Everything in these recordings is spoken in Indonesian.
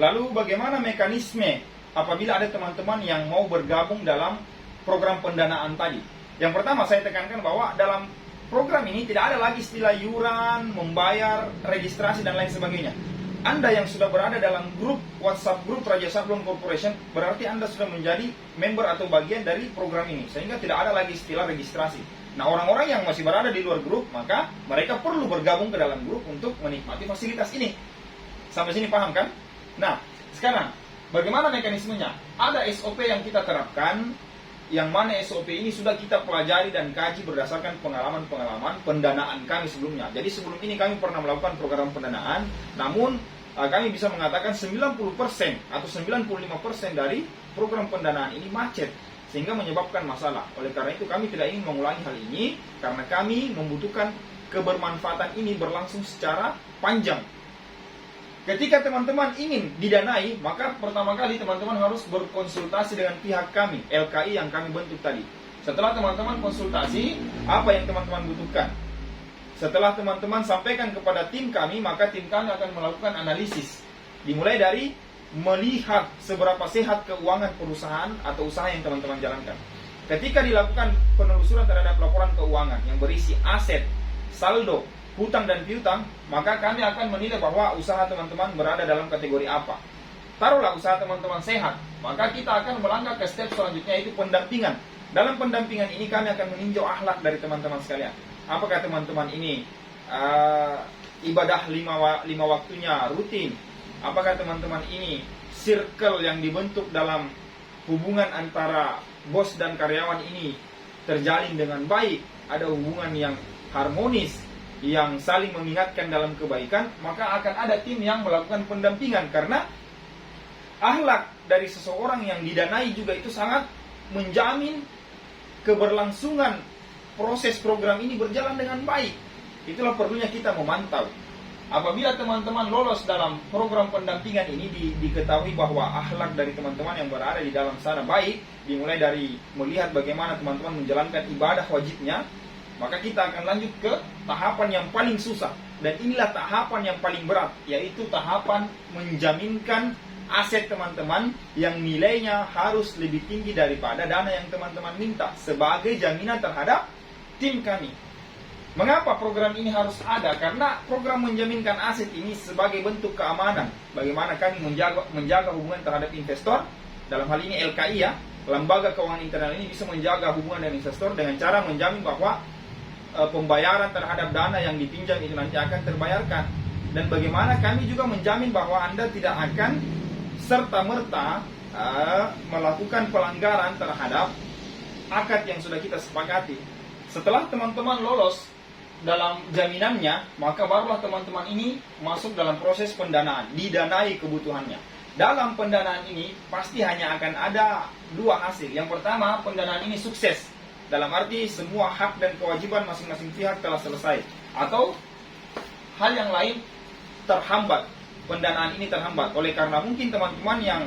Lalu bagaimana mekanisme apabila ada teman-teman yang mau bergabung dalam program pendanaan tadi? Yang pertama saya tekankan bahwa dalam program ini tidak ada lagi istilah iuran, membayar, registrasi dan lain sebagainya. Anda yang sudah berada dalam grup WhatsApp grup Raja Sablon Corporation, berarti Anda sudah menjadi member atau bagian dari program ini, sehingga tidak ada lagi istilah registrasi. Nah, orang-orang yang masih berada di luar grup, maka mereka perlu bergabung ke dalam grup untuk menikmati fasilitas ini. Sampai sini paham kan? Nah, sekarang bagaimana mekanismenya? Ada SOP yang kita terapkan, yang mana SOP ini sudah kita pelajari dan kaji berdasarkan pengalaman-pengalaman pendanaan kami sebelumnya. Jadi sebelum ini kami pernah melakukan program pendanaan, namun kami bisa mengatakan 90% atau 95% dari program pendanaan ini macet, sehingga menyebabkan masalah. Oleh karena itu kami tidak ingin mengulangi hal ini, karena kami membutuhkan kebermanfaatan ini berlangsung secara panjang. Ketika teman-teman ingin didanai, maka pertama kali teman-teman harus berkonsultasi dengan pihak kami, LKI yang kami bentuk tadi. Setelah teman-teman konsultasi, apa yang teman-teman butuhkan? Setelah teman-teman sampaikan kepada tim kami, maka tim kami akan melakukan analisis. Dimulai dari melihat seberapa sehat keuangan perusahaan atau usaha yang teman-teman jalankan. Ketika dilakukan penelusuran terhadap laporan keuangan yang berisi aset, saldo, hutang dan piutang, maka kami akan menilai bahwa usaha teman-teman berada dalam kategori apa. Taruhlah usaha teman-teman sehat, maka kita akan melangkah ke step selanjutnya, yaitu pendampingan. Dalam pendampingan ini kami akan meninjau akhlak dari teman-teman sekalian. Apakah teman-teman ini ibadah lima waktunya rutin? Apakah teman-teman ini circle yang dibentuk dalam hubungan antara bos dan karyawan ini terjalin dengan baik? Ada hubungan yang harmonis, yang saling mengingatkan dalam kebaikan, maka akan ada tim yang melakukan pendampingan. Karena akhlak dari seseorang yang didanai juga itu sangat menjamin keberlangsungan proses program ini berjalan dengan baik. Itulah perlunya kita memantau. Apabila teman-teman lolos dalam program pendampingan ini, diketahui bahwa akhlak dari teman-teman yang berada di dalam sana baik, dimulai dari melihat bagaimana teman-teman menjalankan ibadah wajibnya, maka kita akan lanjut ke tahapan yang paling susah. Dan inilah tahapan yang paling berat, yaitu tahapan menjaminkan aset teman-teman yang nilainya harus lebih tinggi daripada dana yang teman-teman minta sebagai jaminan terhadap tim kami. Mengapa program ini harus ada? Karena program menjaminkan aset ini sebagai bentuk keamanan. Bagaimana kami menjaga hubungan terhadap investor, dalam hal ini LKI ya, Lembaga Keuangan Internal ini bisa menjaga hubungan dengan investor dengan cara menjamin bahwa pembayaran terhadap dana yang dipinjam itu nanti akan terbayarkan. Dan bagaimana kami juga menjamin bahwa Anda tidak akan serta-merta melakukan pelanggaran terhadap akad yang sudah kita sepakati. Setelah teman-teman lolos dalam jaminannya, maka barulah teman-teman ini masuk dalam proses pendanaan, didanai kebutuhannya. Dalam pendanaan ini pasti hanya akan ada dua hasil. Yang pertama, pendanaan ini sukses, dalam arti semua hak dan kewajiban masing-masing pihak telah selesai. Atau hal yang lain terhambat, pendanaan ini terhambat. Oleh karena mungkin teman-teman yang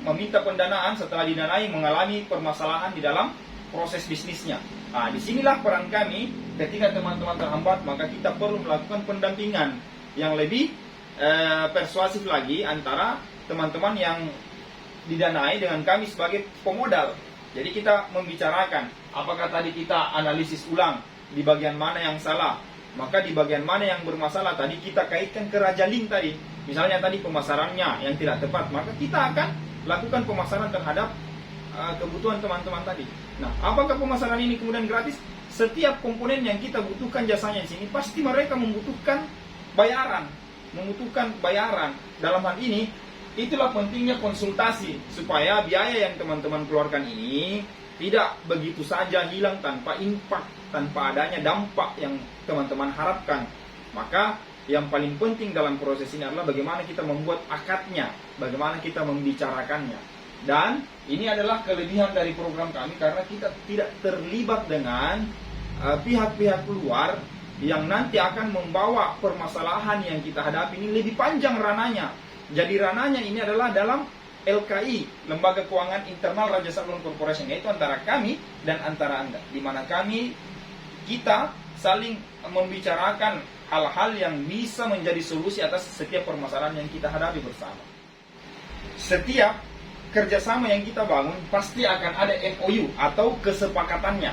meminta pendanaan setelah didanai mengalami permasalahan di dalam proses bisnisnya. Nah, disinilah peran kami. Ketika teman-teman terhambat, maka kita perlu melakukan pendampingan yang lebih persuasif lagi antara teman-teman yang didanai dengan kami sebagai pemodal. Jadi kita membicarakan apakah tadi kita analisis ulang di bagian mana yang salah, maka di bagian mana yang bermasalah tadi kita kaitkan ke Raja Link tadi. Misalnya tadi pemasarannya yang tidak tepat, maka kita akan lakukan pemasaran terhadap kebutuhan teman-teman tadi. Nah, apakah pemasaran ini kemudian gratis? Setiap komponen yang kita butuhkan jasanya di sini pasti mereka membutuhkan bayaran, Dalam hal ini, itulah pentingnya konsultasi supaya biaya yang teman-teman keluarkan ini tidak begitu saja hilang tanpa impact, tanpa adanya dampak yang teman-teman harapkan. Maka yang paling penting dalam proses ini adalah bagaimana kita membuat akadnya, bagaimana kita membicarakannya. Dan ini adalah kelebihan dari program kami karena kita tidak terlibat dengan pihak-pihak luar yang nanti akan membawa permasalahan yang kita hadapi ini lebih panjang rananya. Jadi rananya ini adalah dalam LKI, Lembaga Keuangan Internal Raja Sablon Corporation, yaitu antara kami dan antara Anda, di mana kita saling membicarakan hal-hal yang bisa menjadi solusi atas setiap permasalahan yang kita hadapi bersama. setiap kerjasama yang kita bangun pasti akan ada MOU atau kesepakatannya.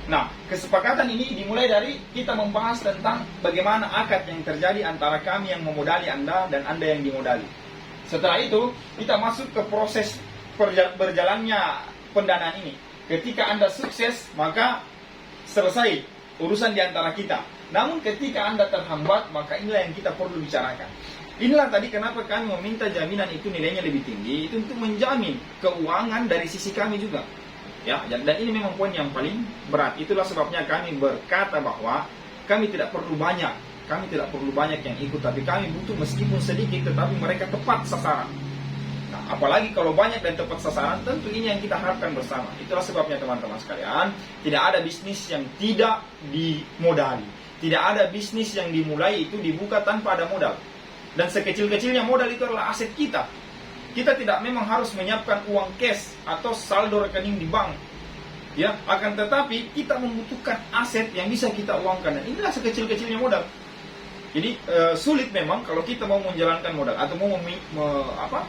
Nah, kesepakatan ini dimulai dari kita membahas tentang bagaimana akad yang terjadi antara kami yang memodali Anda dan Anda yang dimodali. Setelah itu, kita masuk ke proses berjalannya pendanaan ini. Ketika Anda sukses, maka selesai urusan di antara kita. Namun ketika Anda terhambat, maka inilah yang kita perlu bicarakan. Inilah tadi kenapa kami meminta jaminan itu nilainya lebih tinggi, itu untuk menjamin keuangan dari sisi kami juga. Ya, dan ini memang poin yang paling berat. Itulah sebabnya kami berkata bahwa kami tidak perlu banyak. Kami tidak perlu banyak yang ikut, tapi kami butuh meskipun sedikit, tetapi mereka tepat sasaran. Nah, apalagi kalau banyak dan tepat sasaran, tentu ini yang kita harapkan bersama. Itulah sebabnya teman-teman sekalian, tidak ada bisnis yang tidak dimodali. Tidak ada bisnis yang dimulai itu dibuka tanpa ada modal. Dan sekecil-kecilnya modal itu adalah aset kita. Kita tidak memang harus menyiapkan uang cash atau saldo rekening di bank. Ya, akan tetapi kita membutuhkan aset yang bisa kita uangkan, dan inilah sekecil-kecilnya modal. Jadi sulit memang kalau kita mau menjalankan modal atau mau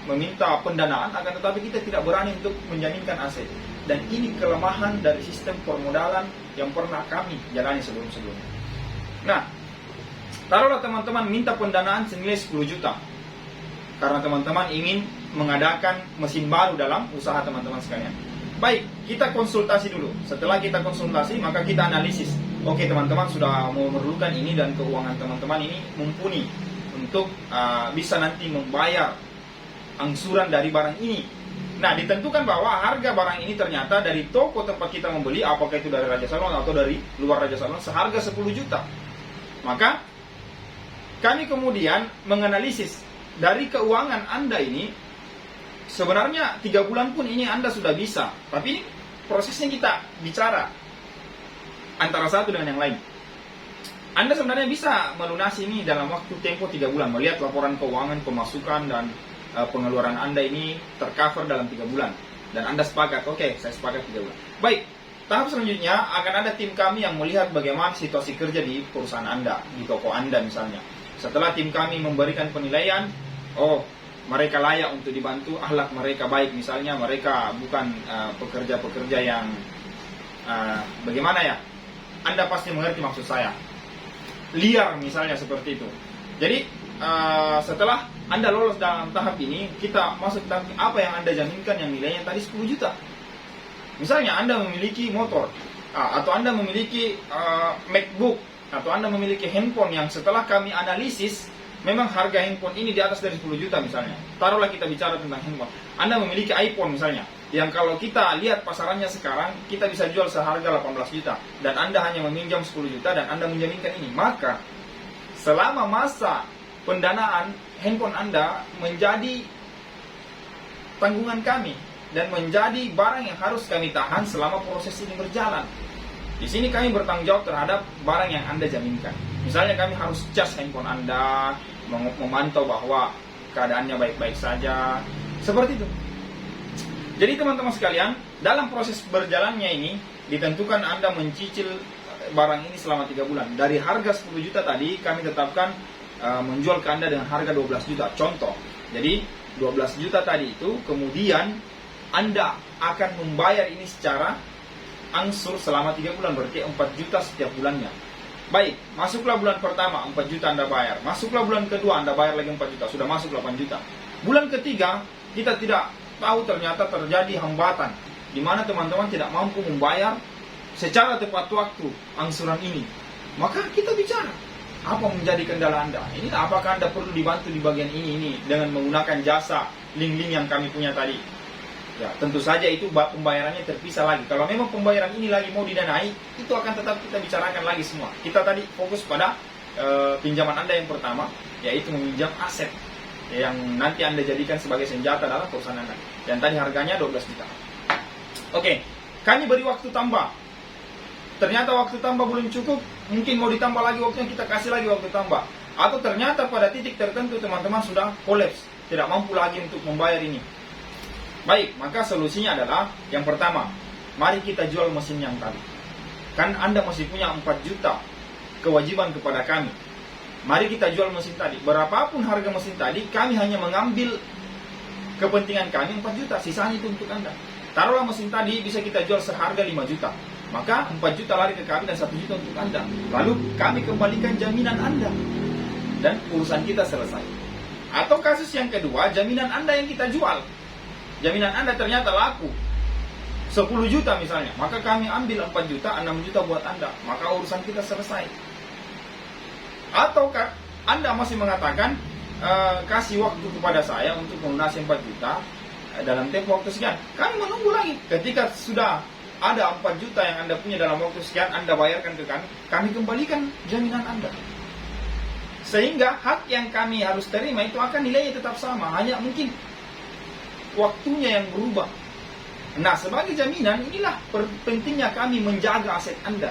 meminta pendanaan, akan tetapi kita tidak berani untuk menjaminkan aset. Dan ini kelemahan dari sistem permodalan yang pernah kami jalani sebelum-sebelumnya. Nah, taruhlah teman-teman minta pendanaan senilai 10 juta. Karena teman-teman ingin mengadakan mesin baru dalam usaha teman-teman sekalian. Baik, kita konsultasi dulu. Setelah kita konsultasi, maka kita analisis. Oke, teman-teman sudah memerlukan ini dan keuangan teman-teman ini mumpuni untuk bisa nanti membayar angsuran dari barang ini. Nah, ditentukan bahwa harga barang ini ternyata dari toko tempat kita membeli, apakah itu dari Raja Salman atau dari luar Raja Salman, seharga 10 juta. Maka kami kemudian menganalisis dari keuangan Anda ini, sebenarnya 3 bulan pun ini Anda sudah bisa. Tapi ini prosesnya kita bicara antara satu dengan yang lain. Anda sebenarnya bisa melunasi ini dalam waktu tempo 3 bulan. Melihat laporan keuangan, pemasukan, dan pengeluaran Anda ini tercover dalam 3 bulan. Dan Anda sepakat, oke, saya sepakat 3 bulan. Baik, tahap selanjutnya akan ada tim kami yang melihat bagaimana situasi kerja di perusahaan Anda, di toko Anda misalnya. Setelah tim kami memberikan penilaian, oh, mereka layak untuk dibantu, akhlak mereka baik misalnya, mereka bukan pekerja-pekerja yang bagaimana ya, Anda pasti mengerti maksud saya, liar misalnya seperti itu. Jadi setelah Anda lolos dalam tahap ini, kita masuk tahap apa yang Anda jaminkan yang nilainya tadi 10 juta. Misalnya Anda memiliki motor, atau Anda memiliki MacBook, atau Anda memiliki handphone yang setelah kami analisis memang harga handphone ini di atas dari 10 juta misalnya. Taruhlah kita bicara tentang handphone. Anda memiliki iPhone misalnya, yang kalau kita lihat pasarannya sekarang, kita bisa jual seharga 18 juta. Dan Anda hanya meminjam 10 juta dan Anda menjaminkan ini. Maka, selama masa pendanaan, handphone Anda menjadi tanggungan kami. Dan menjadi barang yang harus kami tahan selama proses ini berjalan. Di sini kami bertanggung jawab terhadap barang yang Anda jaminkan. Misalnya kami harus cas handphone Anda, memantau bahwa keadaannya baik-baik saja, seperti itu. Jadi teman-teman sekalian, dalam proses berjalannya ini, ditentukan Anda mencicil barang ini selama 3 bulan. Dari harga 10 juta tadi, kami tetapkan menjual ke Anda dengan harga 12 juta. Contoh, jadi 12 juta tadi itu, kemudian Anda akan membayar ini secara angsur selama 3 bulan, berarti 4 juta setiap bulannya. Baik, masuklah bulan pertama 4 juta Anda bayar. Masuklah bulan kedua Anda bayar lagi 4 juta, sudah masuk 8 juta. Bulan ketiga kita tidak tahu, ternyata terjadi hambatan di mana teman-teman tidak mampu membayar secara tepat waktu angsuran ini. Maka kita bicara, apa menjadi kendala Anda? Ini apakah Anda perlu dibantu di bagian ini dengan menggunakan jasa link-link yang kami punya tadi? Ya, tentu saja itu pembayarannya terpisah lagi. Kalau memang pembayaran ini lagi mau didanai, itu akan tetap kita bicarakan lagi semua. Kita tadi fokus pada pinjaman Anda yang pertama, yaitu meminjam aset yang nanti Anda jadikan sebagai senjata dalam perusahaan Anda. Dan tadi harganya 12 juta. Oke, kami beri waktu tambah. Ternyata waktu tambah belum cukup, mungkin mau ditambah lagi waktunya, kita kasih lagi waktu tambah. Atau ternyata pada titik tertentu teman-teman sudah kolaps, tidak mampu lagi untuk membayar ini. Baik, maka solusinya adalah yang pertama, mari kita jual mesin yang tadi. Kan Anda masih punya 4 juta kewajiban kepada kami. Mari kita jual mesin tadi. Berapapun harga mesin tadi, kami hanya mengambil kepentingan kami 4 juta, sisanya itu untuk Anda. Taruhlah mesin tadi bisa kita jual seharga 5 juta. Maka 4 juta lari ke kami dan 1 juta untuk Anda. Lalu kami kembalikan jaminan Anda. Dan urusan kita selesai. Atau kasus yang kedua, jaminan Anda yang kita jual. Jaminan Anda ternyata laku 10 juta misalnya. Maka kami ambil 4 juta, 6 juta buat Anda. Maka urusan kita selesai. Atau Anda masih mengatakan, kasih waktu kepada saya untuk melunasi 4 juta dalam tempo waktu sekian. Kami menunggu lagi. Ketika sudah ada 4 juta yang Anda punya dalam waktu sekian, Anda bayarkan ke kami kembalikan jaminan Anda. Sehingga hak yang kami harus terima itu akan nilainya tetap sama, hanya mungkin waktunya yang berubah. Nah, sebagai jaminan, inilah pentingnya kami menjaga aset Anda.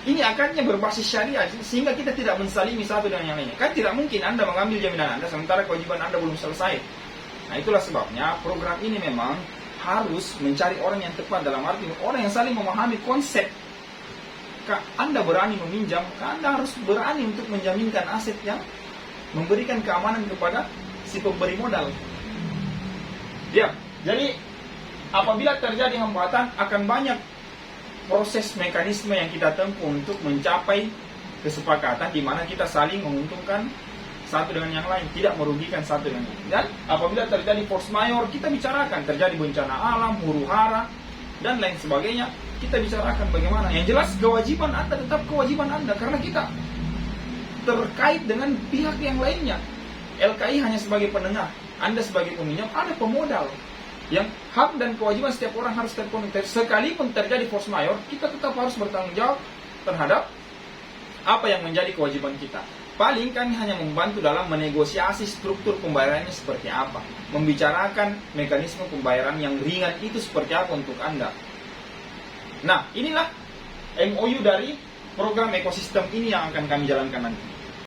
Ini akadnya berbasis syariah, sehingga kita tidak mensalimi satu dengan yang lainnya. Kan tidak mungkin Anda mengambil jaminan Anda, sementara kewajiban Anda belum selesai. Nah, itulah sebabnya program ini memang harus mencari orang yang tepat, dalam arti orang yang saling memahami konsep. Anda berani meminjam, Anda harus berani untuk menjaminkan aset yang memberikan keamanan kepada si pemberi modal. Ya, jadi apabila terjadi hambatan, akan banyak proses mekanisme yang kita tempuh untuk mencapai kesepakatan di mana kita saling menguntungkan satu dengan yang lain, tidak merugikan satu dengan yang lain. Dan apabila terjadi force majeure, kita bicarakan, terjadi bencana alam, huru-hara, dan lain sebagainya, kita bicarakan bagaimana. Yang jelas kewajiban Anda tetap kewajiban Anda, karena kita terkait dengan pihak yang lainnya. LKI hanya sebagai penengah, Anda sebagai peminjam, ada pemodal. Yang hak dan kewajiban setiap orang harus terpenuhi. Sekalipun terjadi force majeure, kita tetap harus bertanggung jawab terhadap apa yang menjadi kewajiban kita. Paling kami hanya membantu dalam menegosiasi struktur pembayarannya seperti apa, membicarakan mekanisme pembayaran yang ringan itu seperti apa untuk Anda. Nah, inilah MOU dari program ekosistem ini yang akan kami jalankan nanti.